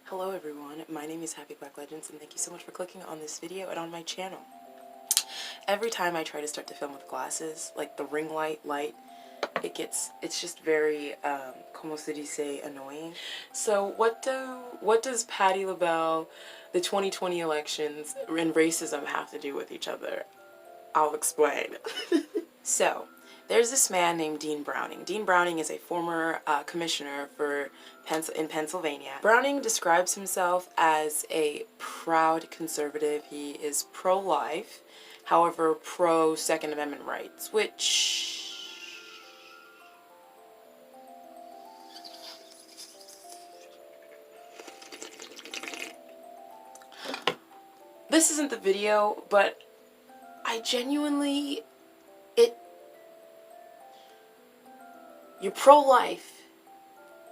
Hello everyone, my name is Happy Black Legends and thank you so much for clicking on this video and on my channel. Every time I try to start to film with glasses, like the ring light, it's just very, como se dice, annoying. So what does Patti Labelle, the 2020 elections, and racism have to do with each other? I'll explain. So, there's this man named Dean Browning. Dean Browning is a former commissioner in Pennsylvania. Browning describes himself as a proud conservative. He is pro-life, however pro-Second Amendment rights, which... This isn't the video, but I genuinely... You're pro-life,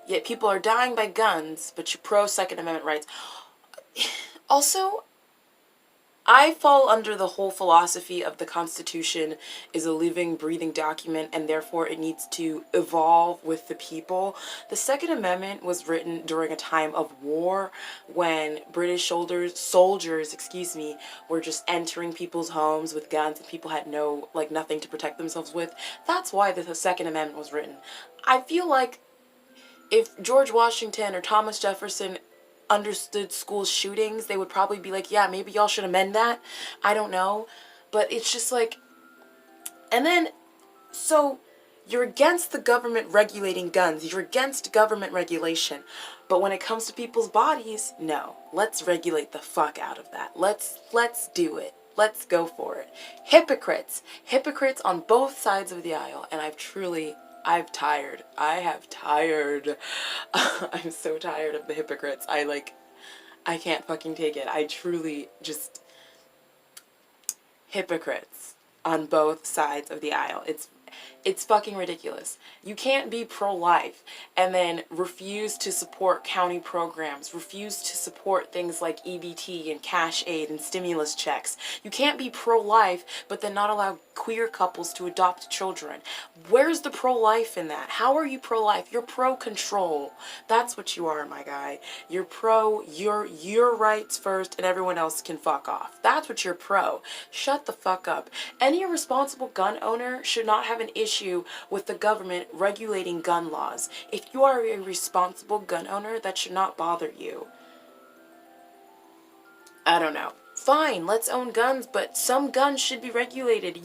yet people are dying by guns, but you're pro-Second Amendment rights. Also, I fall under the whole philosophy of the Constitution is a living, breathing document, and therefore it needs to evolve with the people. The Second Amendment was written during a time of war when British soldiers, were just entering people's homes with guns and people had nothing to protect themselves with. That's why the Second Amendment was written. I feel like if George Washington or Thomas Jefferson understood school shootings, they would probably be like, yeah, maybe y'all should amend that. I don't know. But it's just like, and then, so you're against the government regulating guns. You're against government regulation. But when it comes to people's bodies, no. Let's regulate the fuck out of that. Let's do it. Let's go for it. Hypocrites. Hypocrites on both sides of the aisle. And I'm tired. I have tired. I'm so tired of the hypocrites. I can't fucking take it. I truly just... Hypocrites on both sides of the aisle. It's fucking ridiculous. You can't be pro-life and then refuse to support county programs, refuse to support things like EBT and cash aid and stimulus checks. You can't be pro-life but then not allow queer couples to adopt children. Where's the pro-life in that? How are you pro-life? You're pro-control. That's what you are, my guy. You're pro your rights first and everyone else can fuck off. That's what you're pro. Shut the fuck up. Any responsible gun owner should not have an issue with the government regulating gun laws. If you are a responsible gun owner, that should not bother you. I don't know. Fine, let's own guns, but some guns should be regulated.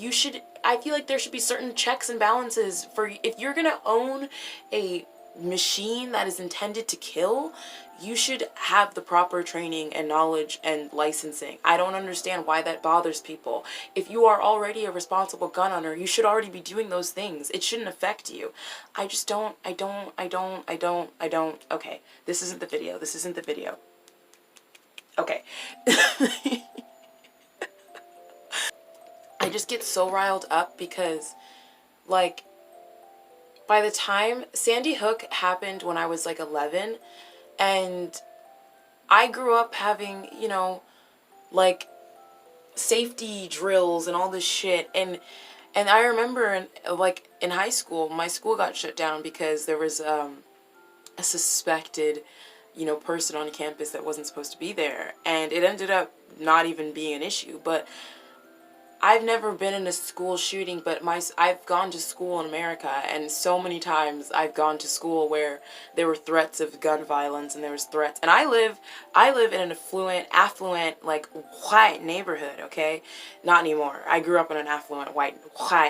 I feel like there should be certain checks and balances for, if you're gonna own a machine that is intended to kill, you should have the proper training and knowledge and licensing. I don't understand why that bothers people. If you are already a responsible gun owner, you should already be doing those things. It shouldn't affect you. I don't. Okay, this isn't the video. Okay. I just get so riled up because, like, by the time Sandy Hook happened when I was like 11, and I grew up having, like, safety drills and all this shit, and I remember in high school, my school got shut down because there was a suspected, person on campus that wasn't supposed to be there, and it ended up not even being an issue. But I've never been in a school shooting, but I've gone to school in America, and so many times I've gone to school where there were threats of gun violence, and there was threats. And I live in an affluent, like, white neighborhood, okay? Not anymore. I grew up in an affluent, white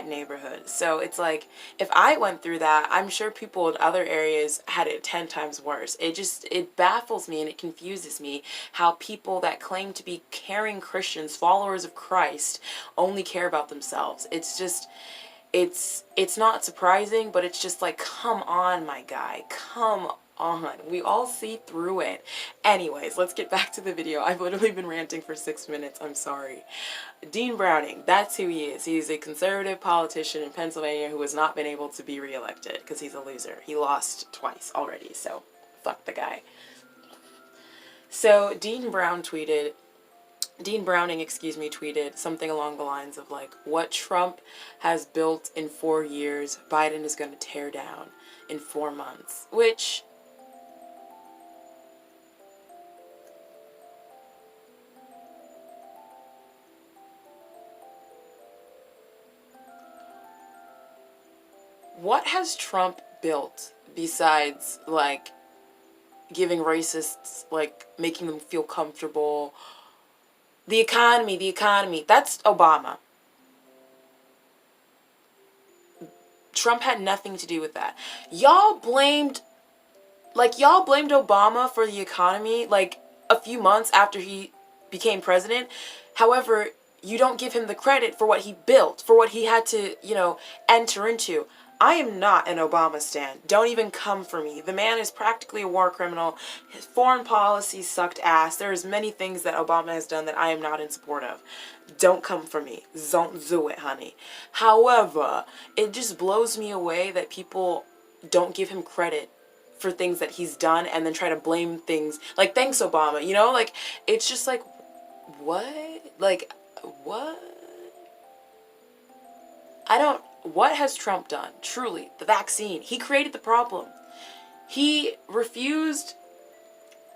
neighborhood. So it's like, if I went through that, I'm sure people in other areas had it 10 times worse. It baffles me and it confuses me how people that claim to be caring Christians, followers of Christ, only care about themselves. It's just, it's not surprising, but it's just like, come on, my guy, come on. We all see through it. Anyways, let's get back to the video. I've literally been ranting for 6 minutes. I'm sorry. Dean Browning, that's who he is. He's a conservative politician in Pennsylvania who has not been able to be reelected because he's a loser. He lost twice already, so fuck the guy. So Dean Browning tweeted something along the lines of like, what Trump has built in 4 years, Biden is going to tear down in 4 months, which what has Trump built besides, like, giving racists, like, making them feel comfortable? The economy. That's Obama. Trump had nothing to do with that. Y'all blamed Obama for the economy, like, a few months after he became president. However, you don't give him the credit for what he built, for what he had to, enter into. I am not an Obama stan. Don't even come for me. The man is practically a war criminal. His foreign policy sucked ass. There's many things that Obama has done that I am not in support of. Don't come for me. Don't do it, honey. However, it just blows me away that people don't give him credit for things that he's done and then try to blame things. Like, thanks, Obama. Like, it's just like, what? Like, what? What has Trump done? Truly, the vaccine. He created the problem. He refused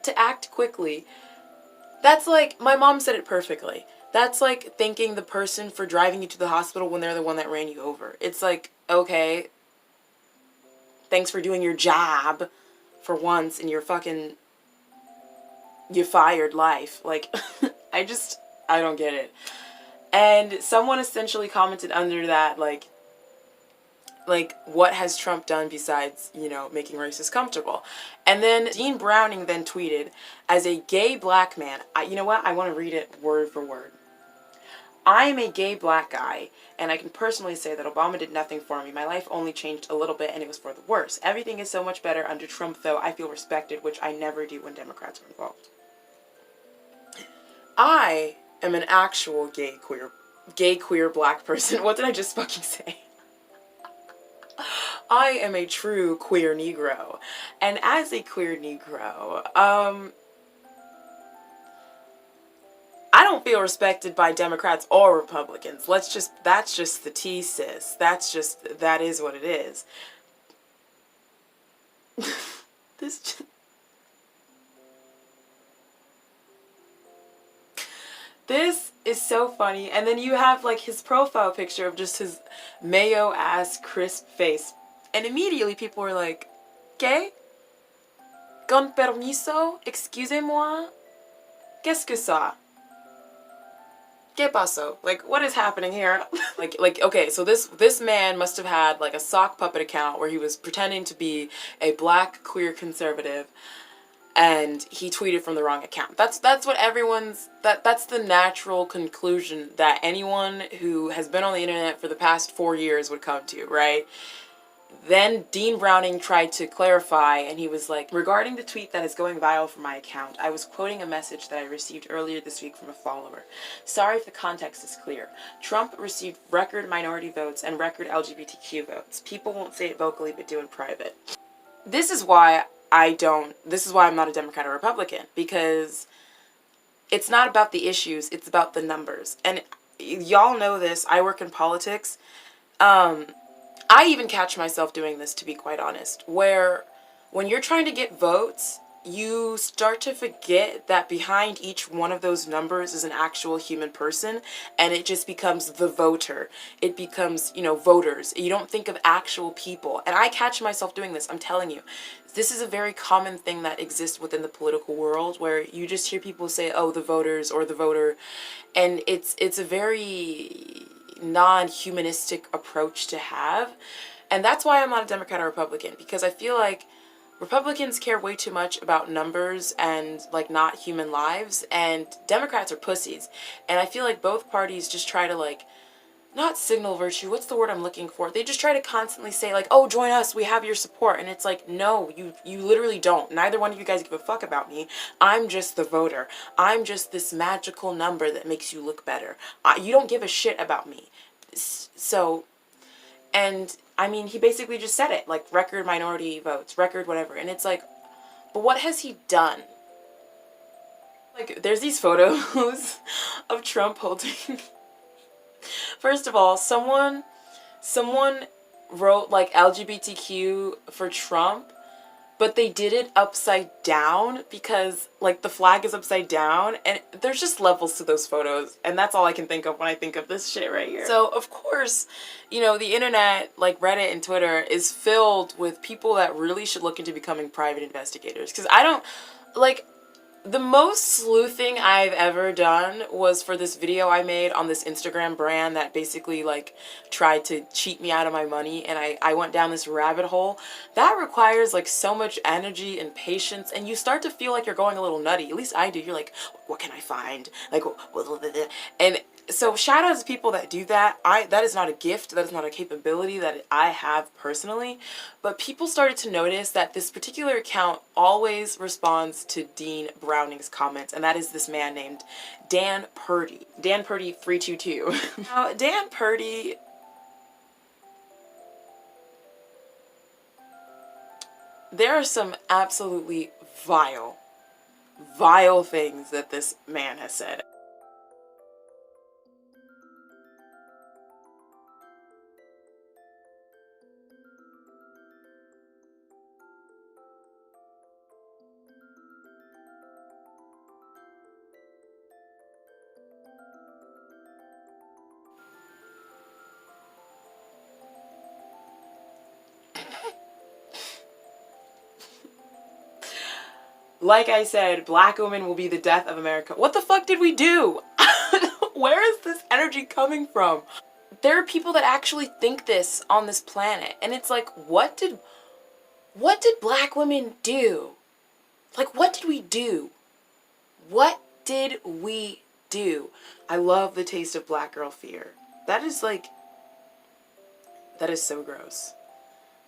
to act quickly. That's like, my mom said it perfectly. That's like thanking the person for driving you to the hospital when they're the one that ran you over. It's like, okay, thanks for doing your job for once in your fucking, you fired life. Like, I don't get it. And someone essentially commented under that, like, what has Trump done besides, making racists comfortable? And then Dean Browning then tweeted, as a gay black man, you know what? I want to read it word for word. I am a gay black guy, and I can personally say that Obama did nothing for me. My life only changed a little bit, and it was for the worse. Everything is so much better under Trump, though. I feel respected, which I never do when Democrats are involved. I am an actual gay queer black person. What did I just fucking say? I am a true queer Negro. And as a queer Negro, I don't feel respected by Democrats or Republicans. That's just the tea, sis. That is what it is. This is so funny. And then you have, like, his profile picture of just his mayo-ass crisp face. And immediately people were like, ¿Qué? Con permiso? Excusez-moi? Qu'est-ce que ça? ¿Qué pasó? Like, what is happening here? like, okay, so this man must have had, like, a sock puppet account where he was pretending to be a black queer conservative, and he tweeted from the wrong account. That's what that's the natural conclusion that anyone who has been on the internet for the past 4 years would come to, right? Then Dean Browning tried to clarify, and he was like, regarding the tweet that is going viral from my account, I was quoting a message that I received earlier this week from a follower. Sorry if the context is clear. Trump received record minority votes and record LGBTQ votes. People won't say it vocally, but do in private. This is why I'm not a Democrat or Republican, because it's not about the issues, it's about the numbers. And y'all know this, I work in politics. I even catch myself doing this, to be quite honest, where when you're trying to get votes, you start to forget that behind each one of those numbers is an actual human person, and it just becomes the voter. It becomes, voters. You don't think of actual people. And I catch myself doing this, I'm telling you. This is a very common thing that exists within the political world, where you just hear people say, oh, the voters or the voter, and it's a very non-humanistic approach to have. And that's why I'm not a Democrat or Republican, because I feel like Republicans care way too much about numbers and, like, not human lives, and Democrats are pussies. And I feel like both parties just try to, like, not signal virtue, what's the word I'm looking for? They just try to constantly say, like, oh, join us, we have your support. And it's like, no, you literally don't. Neither one of you guys give a fuck about me. I'm just the voter. I'm just this magical number that makes you look better. You don't give a shit about me. So, and, I mean, he basically just said it, like, record minority votes, record whatever. And it's like, but what has he done? Like, there's these photos of Trump holding... First of all, someone wrote, like, LGBTQ for Trump but they did it upside down because like the flag is upside down, and there's just levels to those photos, and that's all I can think of when I think of this shit right here. So of course, you know, the internet, like Reddit and Twitter, is filled with people that really should look into becoming private investigators, because I don't like, the most sleuthing I've ever done was for this video I made on this Instagram brand that basically like tried to cheat me out of my money, and I went down this rabbit hole. That requires like so much energy and patience, and you start to feel like you're going a little nutty. At least I do. You're like, what can I find? Like, and so shout out to people that do that. That is not a gift, that is not a capability that I have personally, but people started to notice that this particular account always responds to Dean Browning's comments, and that is this man named Dan Purdy. Dan Purdy 322. Now, Dan Purdy, there are some absolutely vile things that this man has said. Like I said, black women will be the death of America. What the fuck did we do? Where is this energy coming from? There are people that actually think this on this planet, and it's like, what did black women do? Like, what did we do? What did we do? I love the taste of black girl fear. That is like, that is so gross.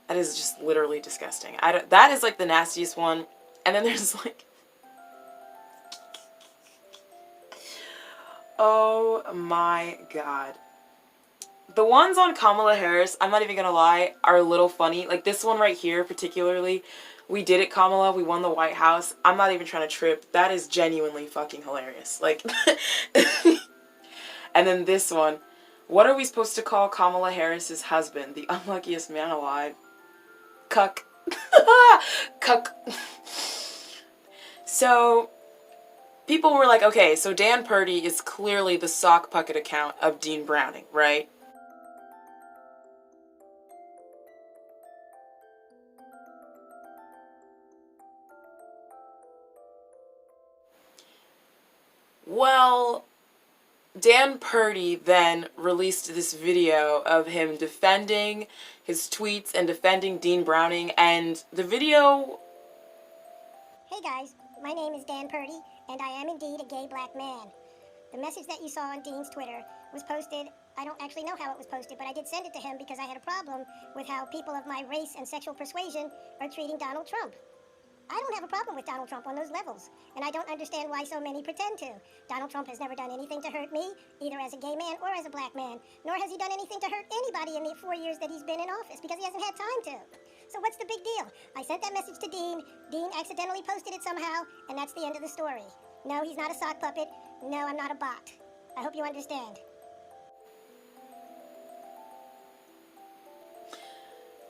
That is just literally disgusting. That is like the nastiest one. And then there's like, oh my god. The ones on Kamala Harris, I'm not even gonna lie, are a little funny. Like this one right here particularly. We did it, Kamala. We won the White House. I'm not even trying to trip. That is genuinely fucking hilarious. Like, and then this one. What are we supposed to call Kamala Harris's husband? The unluckiest man alive. Cuck. Cuck. So, people were like, okay, so Dan Purdy is clearly the sock puppet account of Dean Browning, right? Well, Dan Purdy then released this video of him defending his tweets and defending Dean Browning, and the video... Hey guys, my name is Dan Purdy, and I am indeed a gay black man. The message that you saw on Dean's Twitter was posted, I don't actually know how it was posted, but I did send it to him because I had a problem with how people of my race and sexual persuasion are treating Donald Trump. I don't have a problem with Donald Trump on those levels, and I don't understand why so many pretend to. Donald Trump has never done anything to hurt me, either as a gay man or as a black man, nor has he done anything to hurt anybody in the 4 years that he's been in office, because he hasn't had time to. So what's the big deal? I sent that message to Dean, Dean accidentally posted it somehow, and that's the end of the story. No, he's not a sock puppet. No, I'm not a bot. I hope you understand.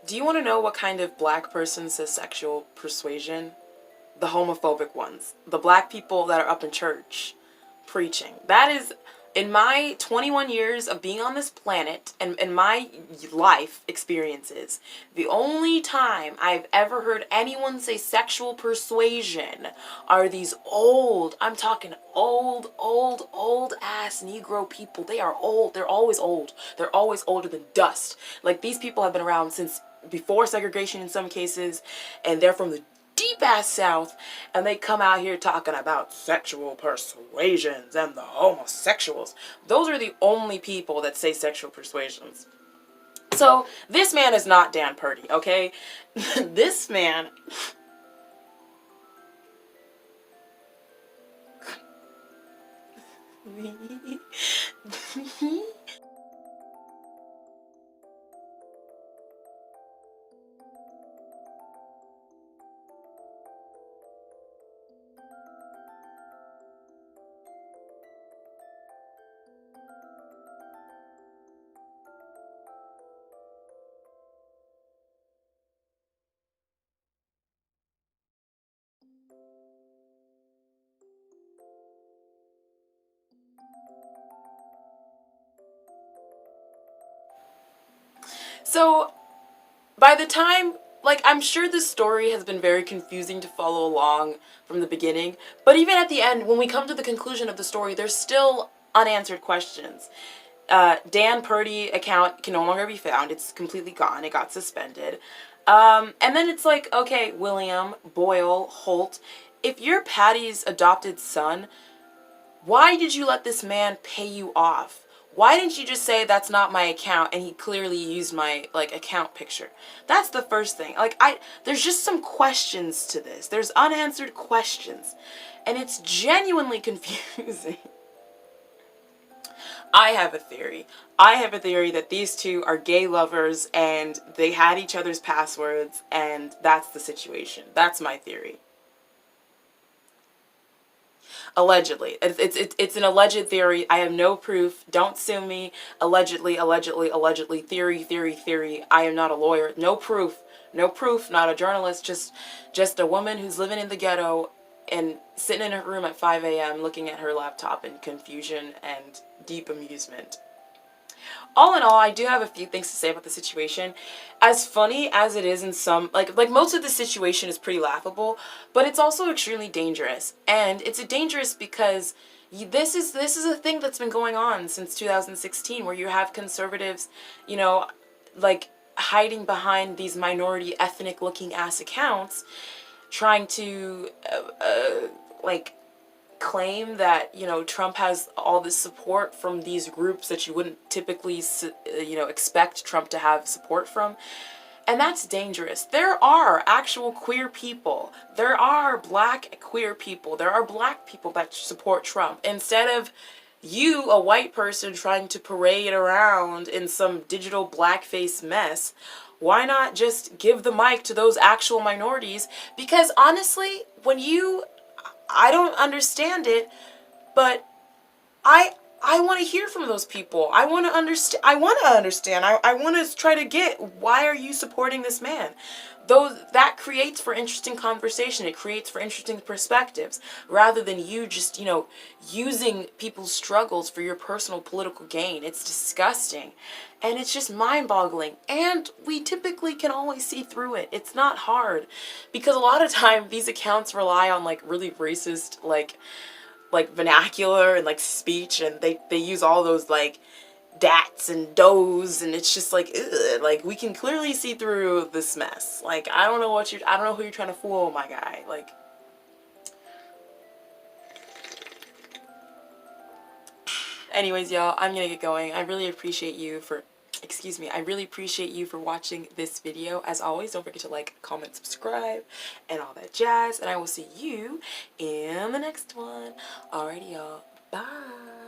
Do you want to know what kind of black person says sexual persuasion? The homophobic ones. The black people that are up in church preaching. That is, in my 21 years of being on this planet and in my life experiences, the only time I've ever heard anyone say sexual persuasion are these old, I'm talking old ass Negro people. They are old. They're always old. They're always older than dust. Like, these people have been around since before segregation in some cases, and they're from the deep ass South, and they come out here talking about sexual persuasions and the homosexuals. Those are the only people that say sexual persuasions. So this man is not Dan Purdy, okay? This man... So by the time, like, I'm sure this story has been very confusing to follow along from the beginning, but even at the end, when we come to the conclusion of the story, there's still unanswered questions. Dan Purdy account can no longer be found. It's completely gone. It got suspended. And then it's like, okay, William, Boyle, Holt, if you're Patty's adopted son, why did you let this man pay you off? Why didn't you just say that's not my account and he clearly used my like account picture? That's the first thing. Like there's just some questions to this. There's unanswered questions. And it's genuinely confusing. I have a theory. I have a theory that these two are gay lovers and they had each other's passwords and that's the situation. That's my theory. Allegedly. It's an alleged theory. I have no proof. Don't sue me. Allegedly, theory. I am not a lawyer. No proof. No proof. Not a journalist. Just a woman who's living in the ghetto and sitting in her room at 5 a.m. looking at her laptop in confusion and deep amusement. All in all, I do have a few things to say about the situation. As funny as it is in some, like most of the situation is pretty laughable, but it's also extremely dangerous. And it's dangerous because this is a thing that's been going on since 2016, where you have conservatives, you know, like hiding behind these minority ethnic looking ass accounts, trying to like claim that, you know, Trump has all this support from these groups that you wouldn't typically, you know, expect Trump to have support from. And that's dangerous. There are actual queer people. There are black queer people. There are black people that support Trump. Instead of you, a white person, trying to parade around in some digital blackface mess, why not just give the mic to those actual minorities? Because honestly, I don't understand it, but I want to hear from those people. I want to understand. I want to try to get, why are you supporting this man? That creates for interesting conversation. It creates for interesting perspectives, rather than you just, you know, using people's struggles for your personal political gain. It's disgusting. And it's just mind-boggling. And we typically can always see through it. It's not hard. Because a lot of time these accounts rely on like really racist like vernacular and like speech, and they use all those like dats and does, and it's just like, ugh, like we can clearly see through this mess. Like I don't know who you're trying to fool, my guy. Like, anyways, y'all, I'm gonna get going. I really appreciate you for watching this video. As always, don't forget to like, comment, subscribe, and all that jazz, and I will see you in the next one. Alrighty, y'all, bye.